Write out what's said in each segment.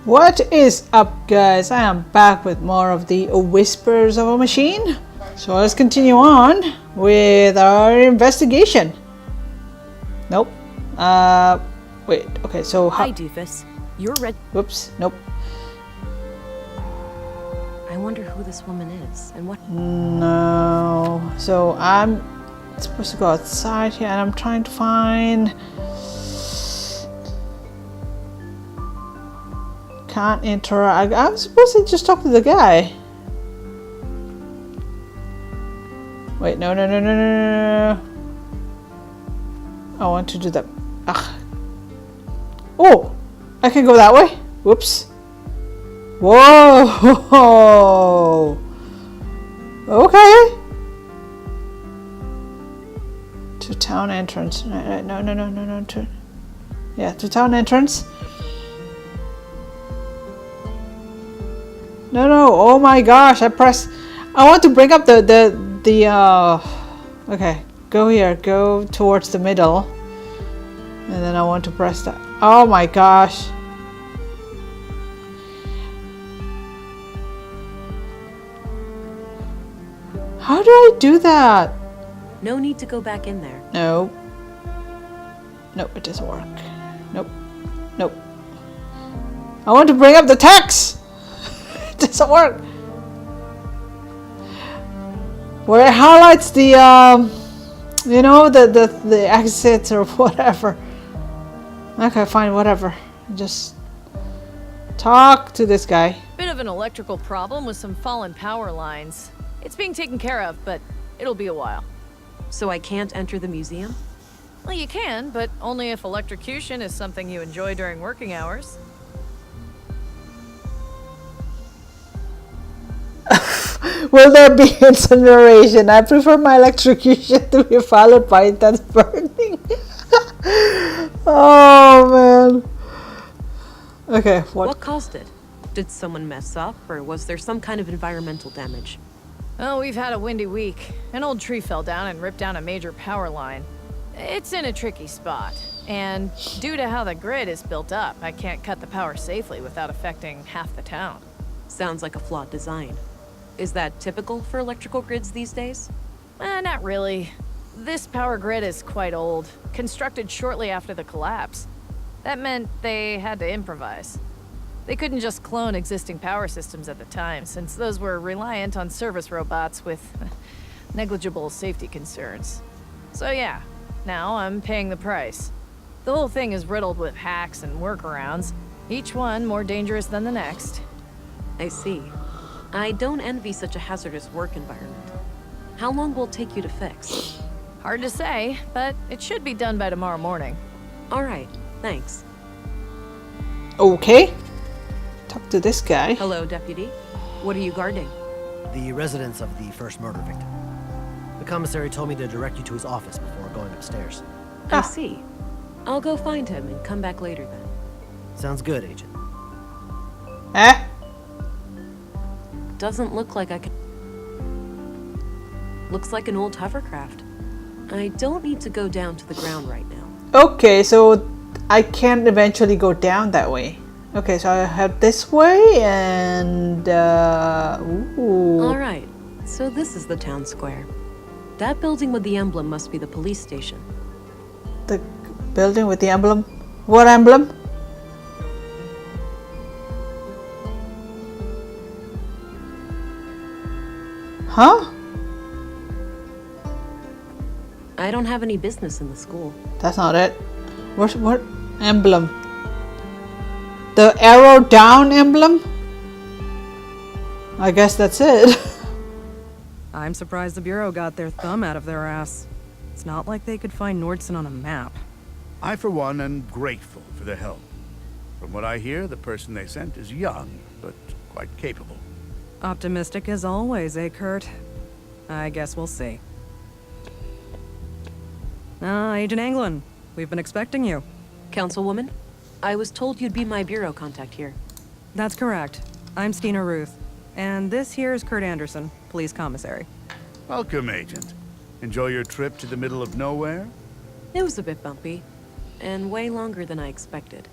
What is up, guys? I am back with more of the Whispers of a Machine. So let's continue on with our investigation. Nope. Wait. Okay, so Hi, Doofus. You're red. Whoops. Nope. I wonder who this woman is and what. No. So I'm supposed to go outside here, and I'm trying to find. Can't interact. I'm supposed to just talk to the guy. Wait, no. I want to do that. Ugh. Oh! I can go that way? Whoops. Whoa! Okay. To town entrance. No. To town entrance. No. Oh my gosh! I want to bring up the Okay, go here. Go towards the middle, and then I want to press that. Oh my gosh! How do I do that? No need to go back in there. No, it doesn't work. Nope. I want to bring up the text. It doesn't work. Where it highlights the you know, the exits or whatever. Okay, fine, whatever. Just talk to this guy. Bit of an electrical problem with some fallen power lines. It's being taken care of, but it'll be a while. So I can't enter the museum? Well, you can, but only if electrocution is something you enjoy during working hours. Will there be incineration? I prefer my electrocution to be followed by intense burning. Oh man. Okay, what caused it? Did someone mess up, or was there some kind of environmental damage? Oh, we've had a windy week. An old tree fell down and ripped down a major power line. It's in a tricky spot, and due to how the grid is built up, I can't cut the power safely without affecting half the town. Sounds like a flawed design. Is that typical for electrical grids these days? Not really. This power grid is quite old, constructed shortly after the collapse. That meant they had to improvise. They couldn't just clone existing power systems at the time, since those were reliant on service robots with negligible safety concerns. So yeah, now I'm paying the price. The whole thing is riddled with hacks and workarounds, each one more dangerous than the next. I see. I don't envy such a hazardous work environment. How long will it take you to fix? Hard to say, but it should be done by tomorrow morning. All right, thanks. Okay. Talk to this guy. Hello, Deputy. What are you guarding? The residence of the first murder victim. The commissary told me to direct you to his office before going upstairs. I see. I'll go find him and come back later then. Sounds good, Agent. Eh? Doesn't look like I can... Looks like an old hovercraft. I don't need to go down to the ground right now. Okay, so I can eventually go down that way. Okay, so I have this way and ooh. All right. So this is the town square. That building with the emblem must be the police station. The building with the emblem? What emblem? Huh? I don't have any business in the school. That's not it. What emblem? The arrow down emblem? I guess that's it. I'm surprised the Bureau got their thumb out of their ass. It's not like they could find Nordson on a map. I, for one, am grateful for their help. From what I hear, the person they sent is young, but quite capable. Optimistic as always, eh, Kurt? I guess we'll see. Agent Anglin, we've been expecting you. Councilwoman, I was told you'd be my bureau contact here. That's correct. I'm Stina Ruth, and this here is Kurt Anderson, police commissary. Welcome, Agent. Enjoy your trip to the middle of nowhere? It was a bit bumpy, and way longer than I expected.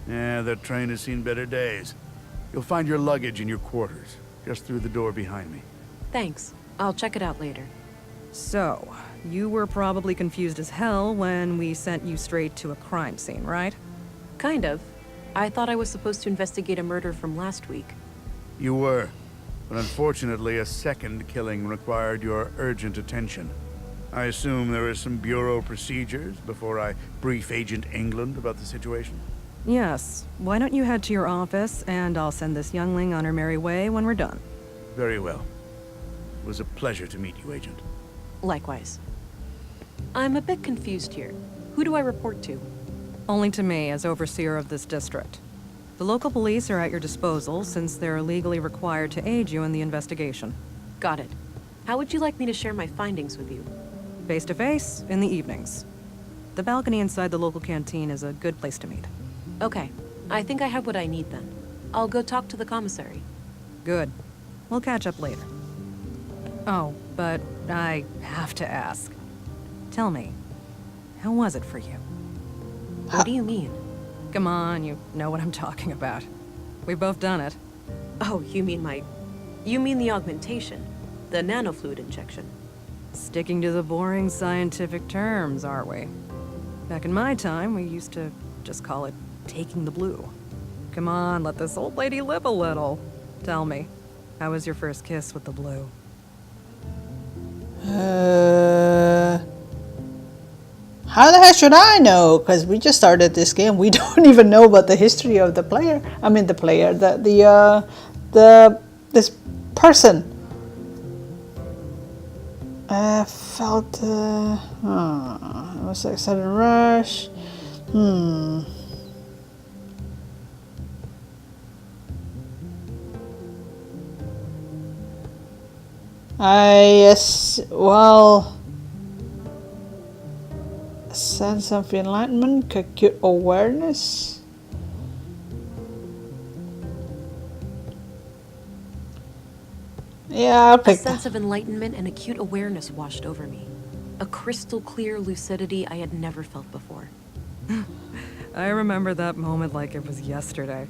Yeah, that train has seen better days. You'll find your luggage in your quarters, just through the door behind me. Thanks. I'll check it out later. So, you were probably confused as hell when we sent you straight to a crime scene, right? Kind of. I thought I was supposed to investigate a murder from last week. You were, but unfortunately a second killing required your urgent attention. I assume there are some bureau procedures before I brief Agent England about the situation? Yes. Why don't you head to your office, and I'll send this youngling on her merry way when we're done. Very well. It was a pleasure to meet you, Agent. Likewise. I'm a bit confused here. Who do I report to? Only to me, as overseer of this district. The local police are at your disposal, since they're legally required to aid you in the investigation. Got it. How would you like me to share my findings with you? Face to face, in the evenings. The balcony inside the local canteen is a good place to meet. Okay. I think I have what I need then. I'll go talk to the commissary. Good. We'll catch up later. Oh, but I have to ask. Tell me, how was it for you? What do you mean? Come on, you know what I'm talking about. We've both done it. Oh, you mean the augmentation. The nanofluid injection. Sticking to the boring scientific terms, aren't we? Back in my time, we used to just call it taking the blue. Come on, let this old lady live a little. Tell me, how was your first kiss with the blue? How the heck should I know? Because we just started this game. We don't even know about the history of the player. I mean, the player, this person. I felt, it was like a sudden rush. Well, a sense of enlightenment, acute awareness. Yeah, I'll A pick sense of enlightenment and acute awareness washed over me. A crystal clear lucidity I had never felt before. I remember that moment like it was yesterday.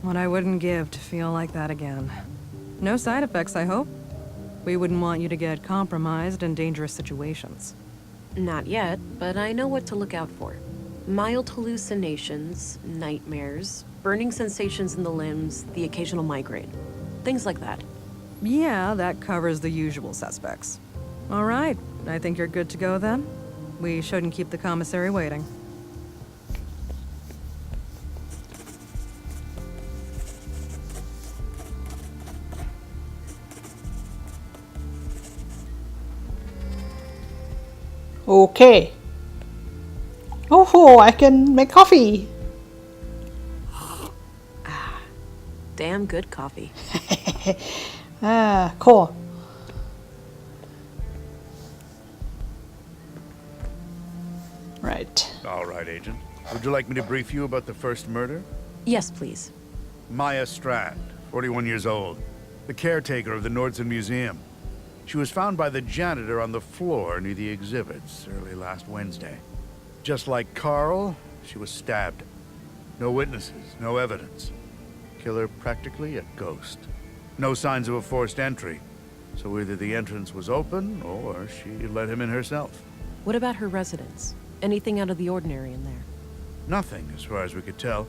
What I wouldn't give to feel like that again. No side effects, I hope? We wouldn't want you to get compromised in dangerous situations. Not yet, but I know what to look out for. Mild hallucinations, nightmares, burning sensations in the limbs, the occasional migraine. Things like that. Yeah, that covers the usual suspects. All right, I think you're good to go then. We shouldn't keep the commissary waiting. Okay. Oh, I can make coffee. Damn good coffee. Cool. Right. All right, Agent. Would you like me to brief you about the first murder? Yes, please. Maya Strand, 41 years old, the caretaker of the Nordson Museum. She was found by the janitor on the floor near the exhibits early last Wednesday. Just like Carl, she was stabbed. No witnesses, no evidence. Killer practically a ghost. No signs of a forced entry, so either the entrance was open or she let him in herself. What about her residence? Anything out of the ordinary in there? Nothing, as far as we could tell.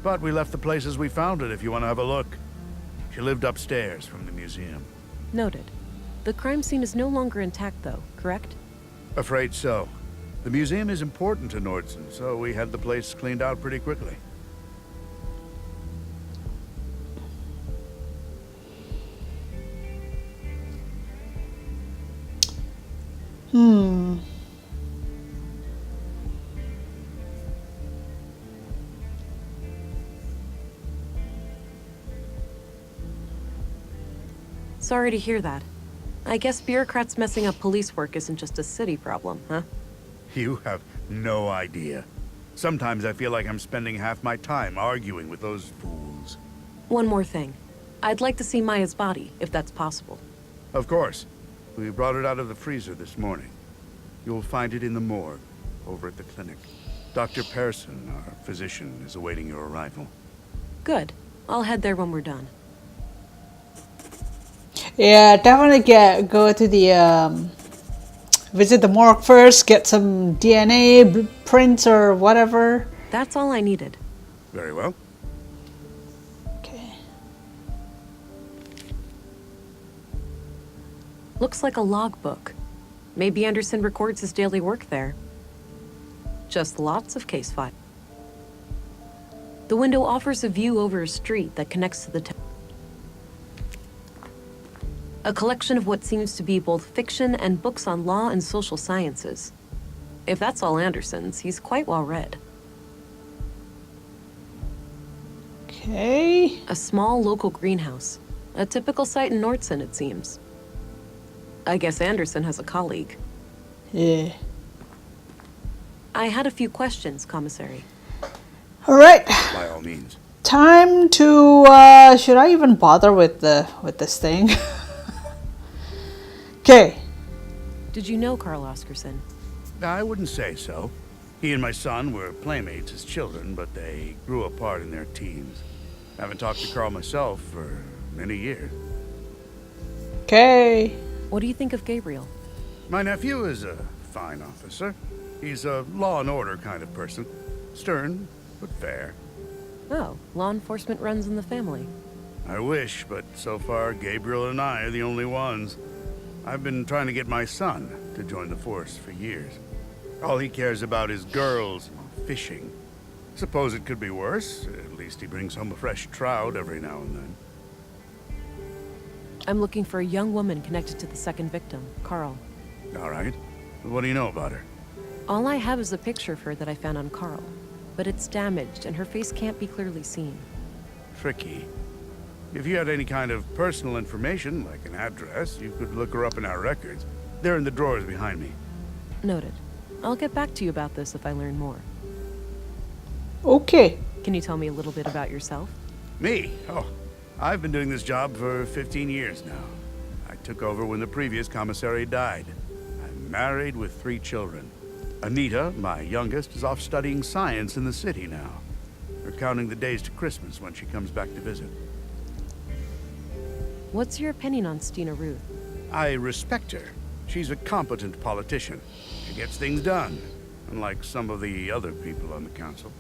But we left the place as we found it if you want to have a look. She lived upstairs from the museum. Noted. The crime scene is no longer intact, though, correct? Afraid so. The museum is important to Nordson, so we had the place cleaned out pretty quickly. Sorry to hear that. I guess bureaucrats messing up police work isn't just a city problem, huh? You have no idea. Sometimes I feel like I'm spending half my time arguing with those fools. One more thing. I'd like to see Maya's body, if that's possible. Of course. We brought it out of the freezer this morning. You'll find it in the morgue, over at the clinic. Dr. Pearson, our physician, is awaiting your arrival. Good. I'll head there when we're done. Yeah, definitely go to the visit the morgue first, get some DNA prints or whatever. That's all I needed. Very well. Okay. Looks like a logbook. Maybe Anderson records his daily work there. Just lots of case files. The window offers a view over a street that connects to the town. A collection of what seems to be both fiction and books on law and social sciences. If that's all Anderson's, he's quite well read. Okay. A small local greenhouse. A typical site in Nordson, it seems. I guess Anderson has a colleague. Yeah. I had a few questions, Commissary. All right. By all means. Time to. Should I even bother with this thing? Okay. Did you know Carl Oscarson? I wouldn't say so. He and my son were playmates as children, but they grew apart in their teens. Haven't talked to Carl myself for many years. Okay. What do you think of Gabriel? My nephew is a fine officer. He's a law and order kind of person. Stern, but fair. Oh, law enforcement runs in the family. I wish, but so far Gabriel and I are the only ones. I've been trying to get my son to join the force for years. All he cares about is girls and fishing. Suppose it could be worse. At least he brings home a fresh trout every now and then. I'm looking for a young woman connected to the second victim, Carl. All right. What do you know about her? All I have is a picture of her that I found on Carl, but it's damaged and her face can't be clearly seen. Tricky. If you had any kind of personal information, like an address, you could look her up in our records. They're in the drawers behind me. Noted. I'll get back to you about this if I learn more. Okay. Can you tell me a little bit about yourself? Me? Oh, I've been doing this job for 15 years now. I took over when the previous commissary died. I'm married with 3 children. Anita, my youngest, is off studying science in the city now. We're counting the days to Christmas when she comes back to visit. What's your opinion on Stina Ruth? I respect her. She's a competent politician. She gets things done, unlike some of the other people on the council.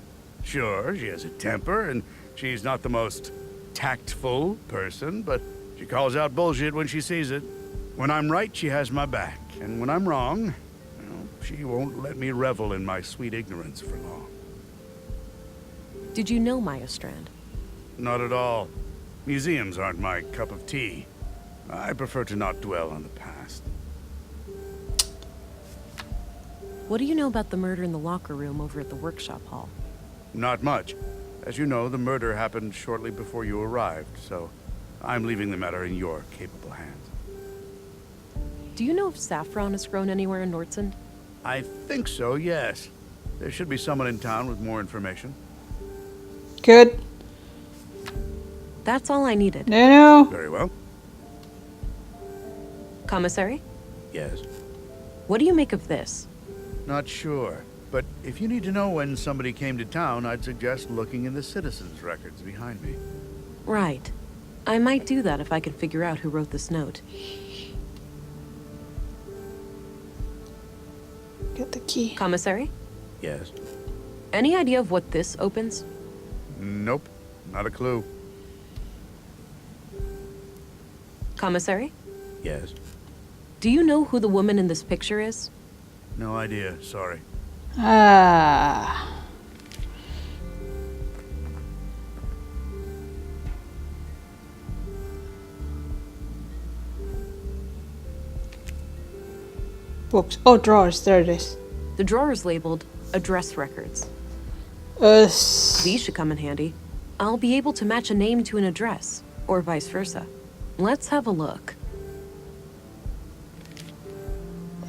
Sure, she has a temper, and she's not the most tactful person, but she calls out bullshit when she sees it. When I'm right, she has my back, and when I'm wrong, well, she won't let me revel in my sweet ignorance for long. Did you know Maya Strand? Not at all. Museums aren't my cup of tea. I prefer to not dwell on the past. What do you know about the murder in the locker room over at the workshop hall? Not much. As you know, the murder happened shortly before you arrived, so I'm leaving the matter in your capable hands. Do you know if saffron is grown anywhere in Nordson? I think so, yes. There should be someone in town with more information. Good. That's all I needed. No. Very well. Commissary, Yes. what do you make of this? Not sure. But if you need to know when somebody came to town, I'd suggest looking in the citizens' records behind me. Right. I might do that if I can figure out who wrote this note. Get the key. Commissary, Yes. any idea of what this opens? Nope. Not a clue. Commissary, Yes. do you know who the woman in this picture is? No idea. Sorry. Ah. Books. Oh, drawers. There it is. The drawer is labeled Address Records. These should come in handy. I'll be able to match a name to an address, or vice versa. Let's have a look.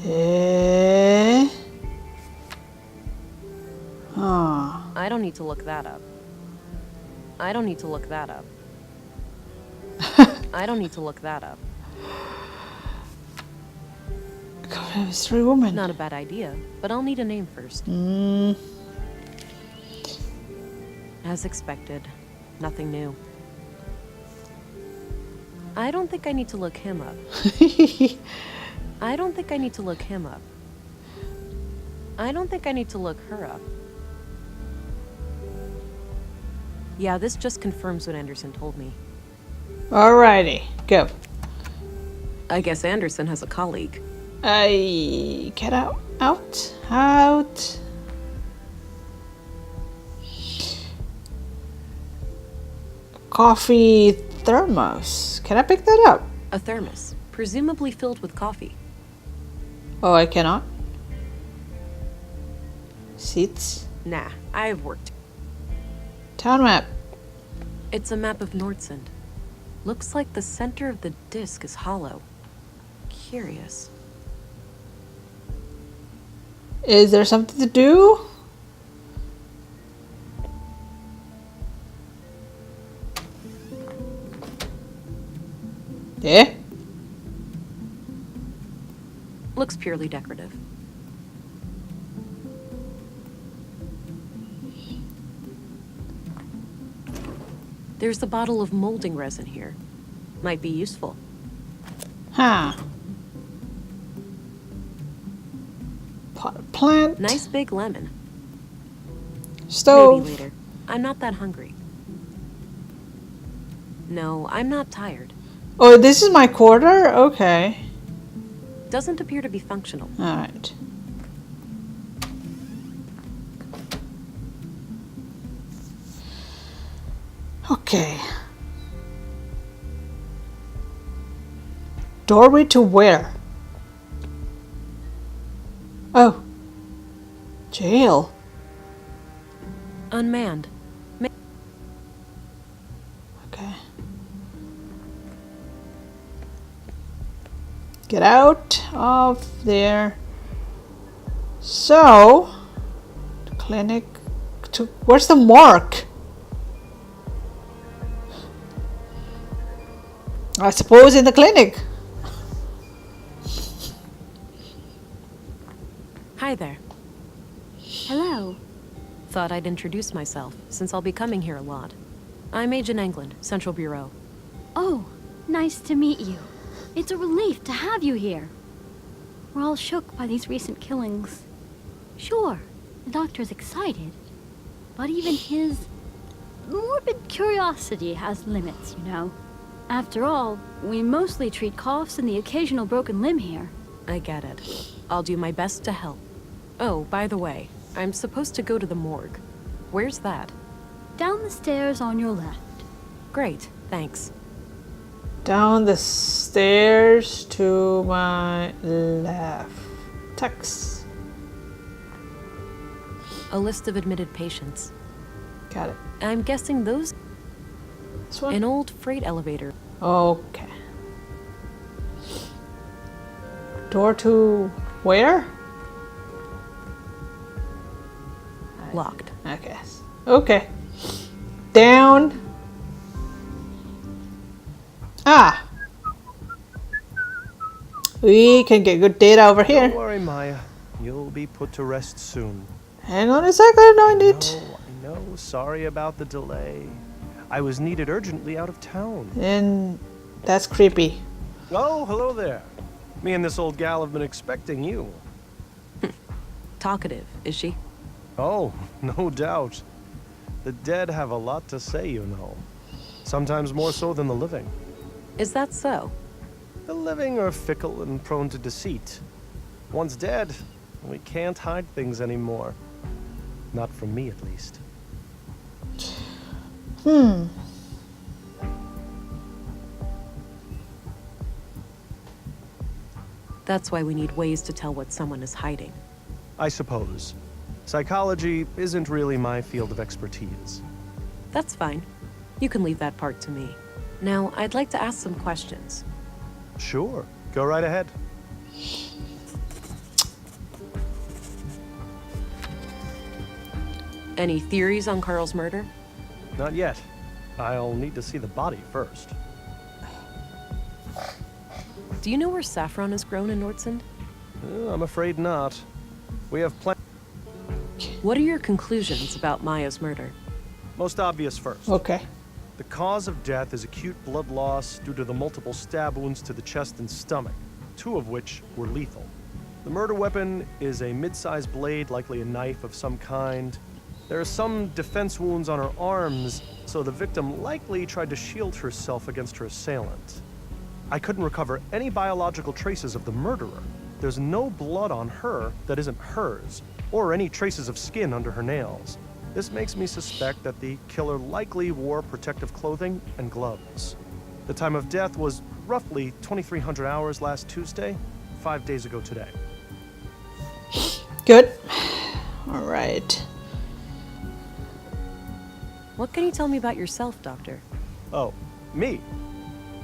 Eh? Oh. I don't need to look that up. I don't need to look that up. I don't need to look that up. God, mystery woman. Not a bad idea, but I'll need a name first. As expected. Nothing new. I don't think I need to look him up. I don't think I need to look him up. I don't think I need to look her up. Yeah, this just confirms what Anderson told me. Alrighty, go. I guess Anderson has a colleague. Get out. Coffee thermos. Can I pick that up? A thermos, presumably filled with coffee. Oh, I cannot. Seats. Nah, I've worked. Town map. It's a map of Nordsund. Looks like the center of the disc is hollow. Curious. Is there something to do? Yeah. Looks purely decorative. There's a bottle of molding resin here. Might be useful. Huh. Pot plant. Nice big lemon. Stove. Maybe later. I'm not that hungry. No, I'm not tired. Oh, this is my quarter? Okay. Doesn't appear to be functional. Alright. Okay. Doorway to where? Oh. Jail. Unmanned. Okay. Get out of there. So, clinic to where's the mark? I suppose in the clinic. Hi there. Hello. Thought I'd introduce myself, since I'll be coming here a lot. I'm Agent England, Central Bureau. Oh, nice to meet you. It's a relief to have you here. We're all shook by these recent killings. Sure, the doctor's excited, but even his morbid curiosity has limits, you know. After all, we mostly treat coughs and the occasional broken limb here. I get it. I'll do my best to help. Oh, by the way, I'm supposed to go to the morgue. Where's that? Down the stairs on your left. Great, thanks. Down the stairs to my left. Text. A list of admitted patients. Got it. I'm guessing those... This one? An old freight elevator. Okay. Door to where? Locked. I guess. Okay. Down. Ah. We can get good data over here. Don't worry, Maya. You'll be put to rest soon. Hang on a second, I need it. I know. Sorry about the delay. I was needed urgently out of town. And that's creepy. Oh, hello there. Me and this old gal have been expecting you. Talkative, is she? Oh, no doubt. The dead have a lot to say, you know. Sometimes more so than the living. Is that so? The living are fickle and prone to deceit. Once dead, we can't hide things anymore. Not from me, at least. That's why we need ways to tell what someone is hiding. I suppose. Psychology isn't really my field of expertise. That's fine. You can leave that part to me. Now, I'd like to ask some questions. Sure, go right ahead. Any theories on Carl's murder? Not yet. I'll need to see the body first. Do you know where saffron is grown in Nordsund? I'm afraid not. We have What are your conclusions about Maya's murder? Most obvious first. Okay. The cause of death is acute blood loss due to the multiple stab wounds to the chest and stomach, 2 of which were lethal. The murder weapon is a mid-sized blade, likely a knife of some kind. There are some defense wounds on her arms, so the victim likely tried to shield herself against her assailant. I couldn't recover any biological traces of the murderer. There's no blood on her that isn't hers, or any traces of skin under her nails. This makes me suspect that the killer likely wore protective clothing and gloves. The time of death was roughly 2300 hours last Tuesday, 5 days ago today. Good. All right. What can you tell me about yourself, Doctor? Oh, me?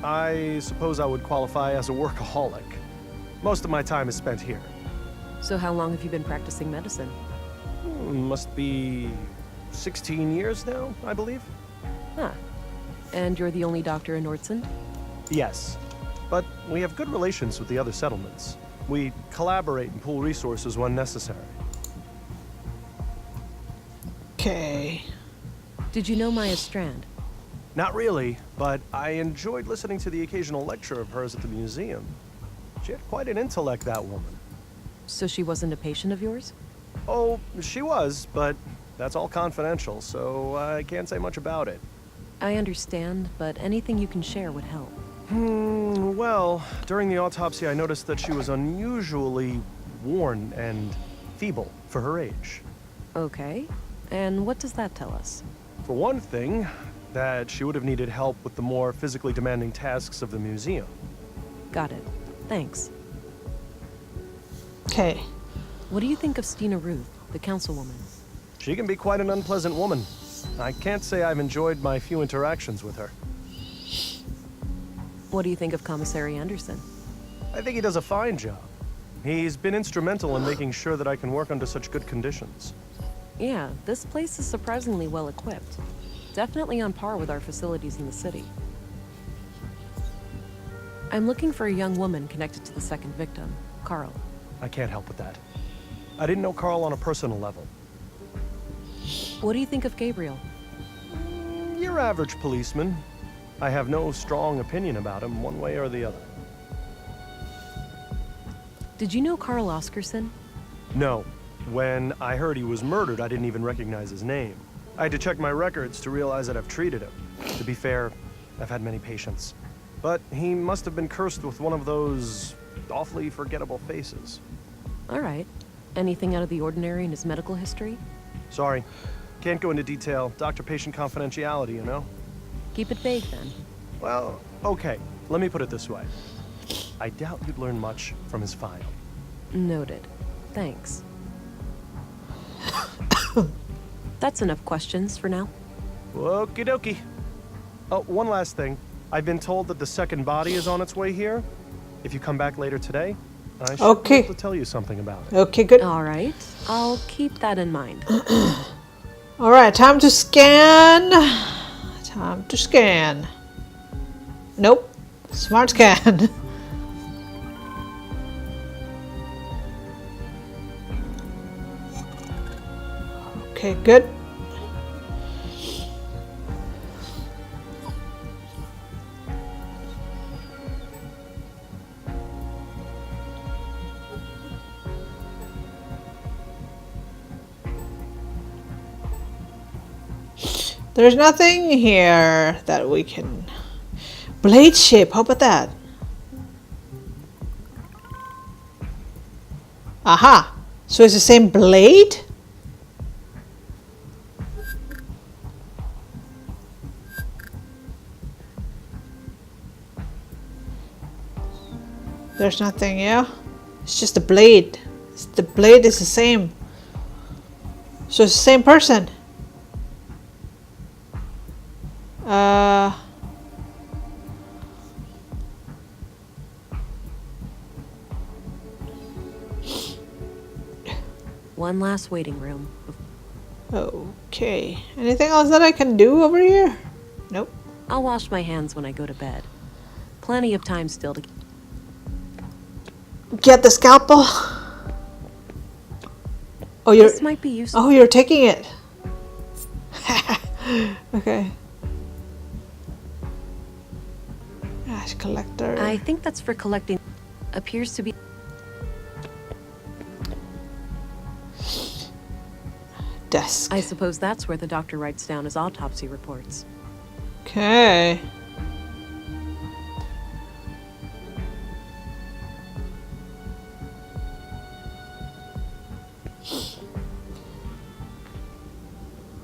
I suppose I would qualify as a workaholic. Most of my time is spent here. So how long have you been practicing medicine? Must be 16 years now, I believe. Huh. And you're the only doctor in Nordsund? Yes, but we have good relations with the other settlements. We collaborate and pool resources when necessary. Okay. Did you know Maya Strand? Not really, but I enjoyed listening to the occasional lecture of hers at the museum. She had quite an intellect, that woman. So she wasn't a patient of yours? Oh, she was, but that's all confidential, so I can't say much about it. I understand, but anything you can share would help. Well, during the autopsy I noticed that she was unusually worn and feeble for her age. Okay. And what does that tell us? For one thing, that she would have needed help with the more physically demanding tasks of the museum. Got it. Thanks. Okay. What do you think of Stina Ruth, the councilwoman? She can be quite an unpleasant woman. I can't say I've enjoyed my few interactions with her. What do you think of Commissary Anderson? I think he does a fine job. He's been instrumental in making sure that I can work under such good conditions. Yeah, this place is surprisingly well equipped. Definitely on par with our facilities in the city. I'm looking for a young woman connected to the second victim, Carl. I can't help with that. I didn't know Carl on a personal level. What do you think of Gabriel? Your average policeman. I have no strong opinion about him, one way or the other. Did you know Carl Oscarson? No. When I heard he was murdered, I didn't even recognize his name. I had to check my records to realize that I've treated him. To be fair, I've had many patients. But he must have been cursed with one of those awfully forgettable faces. All right. Anything out of the ordinary in his medical history? Sorry. Can't go into detail. Doctor-patient confidentiality, you know? Keep it vague, then. Well, okay. Let me put it this way. I doubt you'd learn much from his file. Noted. Thanks. That's enough questions for now. Okie dokie. Oh, one last thing. I've been told that the second body is on its way here. If you come back later today, I should be able to tell you something about it. Okay, good. All right. I'll keep that in mind. All right, time to scan. Time to scan. Nope. Smart scan. Okay, good. There's nothing here that we can... Blade shape, how about that? Aha! So it's the same blade? There's nothing, yeah? It's just a blade. The blade is the same. So it's the same person. One last waiting room. Okay. Anything else that I can do over here? Nope. I'll wash my hands when I go to bed. Plenty of time still to... Get the scalpel. Oh, you're... This might be useful. Oh, you're taking it. Okay. Ash collector. I think that's for collecting. Appears to be. Desk. I suppose that's where the doctor writes down his autopsy reports. Okay.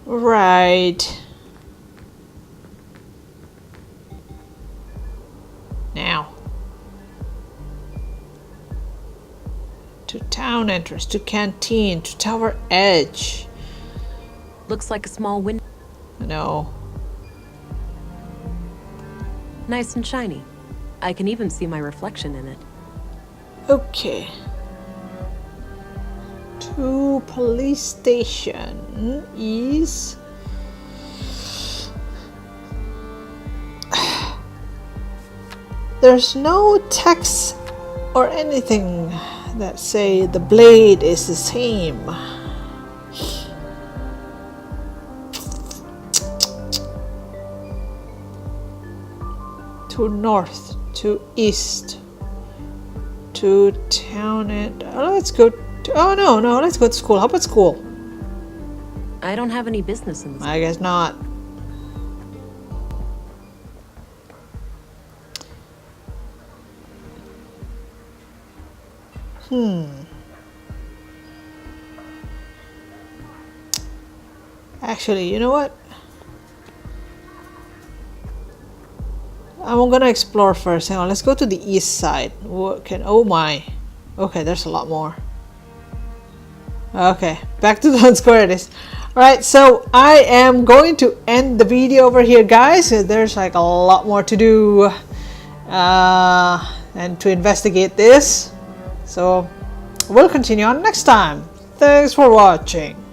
Right. Now. To town entrance, to canteen, to tower edge. Looks like a small window. No. Nice and shiny. I can even see my reflection in it. Okay. To police station is... There's no text or anything that say the blade is the same. To north, to east, to town and let's go to, oh no, let's go to school. How about school? I don't have any business in this. I guess not. Actually, you know what? I'm gonna explore first. Hang on, let's go to the east side. What can, oh my. Okay, there's a lot more. Okay, back to Town Square it is. Alright, so I am going to end the video over here, guys. There's like a lot more to do and to investigate this. So we'll continue on next time. Thanks for watching.